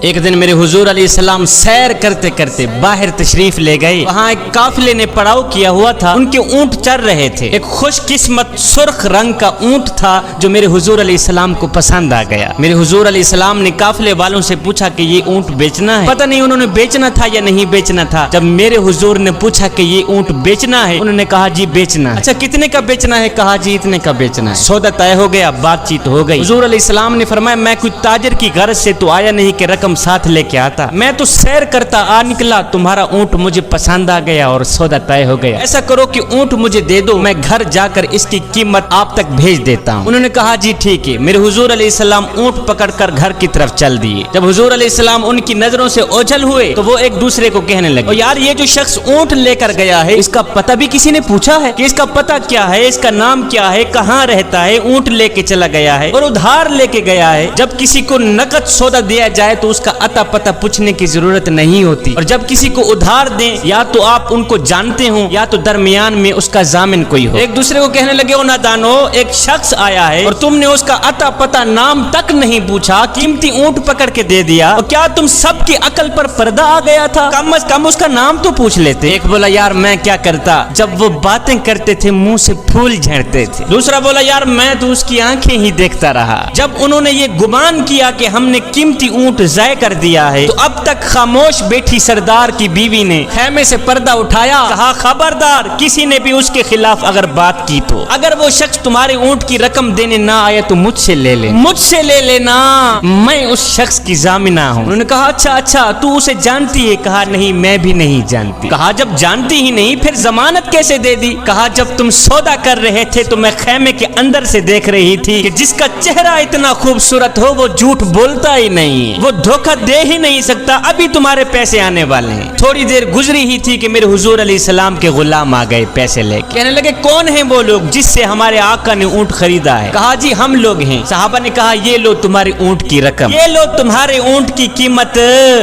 ایک دن میرے حضور علیہ السلام سیر کرتے کرتے باہر تشریف لے گئے. وہاں ایک قافلے نے پڑاؤ کیا ہوا تھا. ان کے اونٹ چر رہے تھے. ایک خوش قسمت سرخ رنگ کا اونٹ تھا جو میرے حضور علیہ السلام کو پسند آ گیا. میرے حضور علیہ السلام نے قافلے والوں سے پوچھا کہ یہ اونٹ بیچنا ہے. پتہ نہیں انہوں نے بیچنا تھا یا نہیں بیچنا تھا. جب میرے حضور نے پوچھا کہ یہ اونٹ بیچنا ہے, انہوں نے کہا جی بیچنا ہے. اچھا کتنے کا بیچنا ہے؟ کہا جی اتنے کا بیچنا ہے. سودا طے ہو گیا, بات چیت ہو گئی. حضور علیہ السلام نے فرمایا میں کوئی تاجر کی غرض سے تو آیا نہیں کہ رقم ساتھ لے کے آتا, میں تو سیر کرتا آ نکلا, تمہارا اونٹ مجھے پسند آ گیا اور سودا طے ہو گیا. ایسا کرو کہ اونٹ مجھے دے دو, میں گھر جا کر اس کی قیمت آپ تک بھیج دیتا ہوں. انہوں نے کہا جی ٹھیک ہے. میرے حضور علیہ السلام اونٹ پکڑ کر گھر کی طرف چل دیے. جب حضور علیہ السلام ان کی نظروں سے اوجھل ہوئے تو وہ ایک دوسرے کو کہنے لگے, یار یہ جو شخص اونٹ لے کر گیا ہے اس کا پتہ بھی کسی نے پوچھا ہے کہ اس کا پتہ کیا ہے, اس کا نام کیا ہے, کہاں رہتا ہے؟ اونٹ لے کے چلا گیا ہے اور ادھار لے کے گیا ہے. جب کسی کو نقد سودا دیا جائے تو اس کا اتا پتہ پوچھنے کی ضرورت نہیں ہوتی, اور جب کسی کو ادھار دیں یا تو آپ ان کو جانتے ہوں یا تو درمیان میں اس کا ضامن کوئی ہو. ایک دوسرے کو کہنے لگے او نادانو, ایک شخص آیا ہے اور تم نے اس کا اتا پتہ نام تک نہیں پوچھا, قیمتی اونٹ پکڑ کے دے دیا, اور کیا تم سب کی عقل پر پردہ آ گیا تھا؟ کم از کم اس کا نام تو پوچھ لیتے. ایک بولا یار میں کیا کرتا, جب وہ باتیں کرتے تھے منہ سے پھول جھڑتے تھے. دوسرا بولا یار میں تو اس کی آنکھیں ہی دیکھتا رہا. جب انہوں نے یہ گمان کیا کہ ہم نے قیمتی اونٹ ضائع کر دیا ہے تو اب تک خاموش بیٹھی سردار کی بیوی نے خیمے سے پردہ اٹھایا, کہا خبردار کسی نے بھی اس کے خلاف اگر بات کی تو اگر وہ شخص تمہارے اونٹ کی رقم دینے نہ آئے تو مجھ سے لے لے, مجھ سے لے لینا, میں اس شخص کی ضامنہ ہوں. انہوں نے کہا اچھا تو اسے جانتی ہے؟ کہا نہیں میں بھی نہیں جانتی. کہا جب جانتی ہی نہیں پھر ضمانت کیسے دے دی؟ کہا جب تم سودا کر رہے تھے تو میں خیمے کے اندر سے دیکھ رہی تھی کہ جس کا چہرہ اتنا خوبصورت ہو وہ جھوٹ بولتا ہی نہیں, وہ دھوکہ دے ہی نہیں سکتا. ابھی تمہارے پیسے آنے والے ہیں. تھوڑی دیر گزری ہی تھی کہ میرے حضور علیہ السلام کے غلام آ گئے پیسے لے کے. کہنے لگے کون ہیں وہ لوگ جس سے ہمارے آقا نے اونٹ خریدا ہے؟ کہا جی ہم لوگ ہیں. صحابہ نے کہا یہ لو تمہاری اونٹ کی رقم, یہ لو تمہارے اونٹ کی قیمت.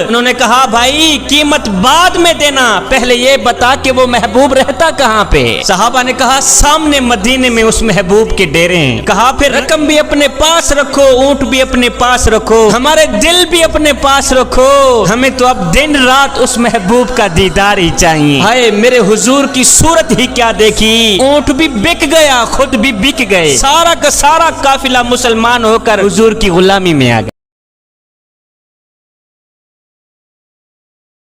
انہوں نے کہا بھائی قیمت بعد میں دینا, پہلے یہ بتا کہ وہ محبوب رہتا کہاں پہ؟ صحابہ نے کہا سامنے مدینے میں اس محبوب کے ڈیرے ہیں. کہا پھر رقم بھی اپنے پاس رکھو, اونٹ بھی اپنے پاس رکھو, ہمارے دل بھی اپنے پاس رکھو, ہمیں تو اب دن رات اس محبوب کا دیدار ہی چاہیے. ہائے میرے حضور کی صورت ہی کیا دیکھی, اونٹ بھی بک گیا, خود بھی بک گئے, سارا کا سارا قافلہ مسلمان ہو کر حضور کی غلامی میں آ گیا.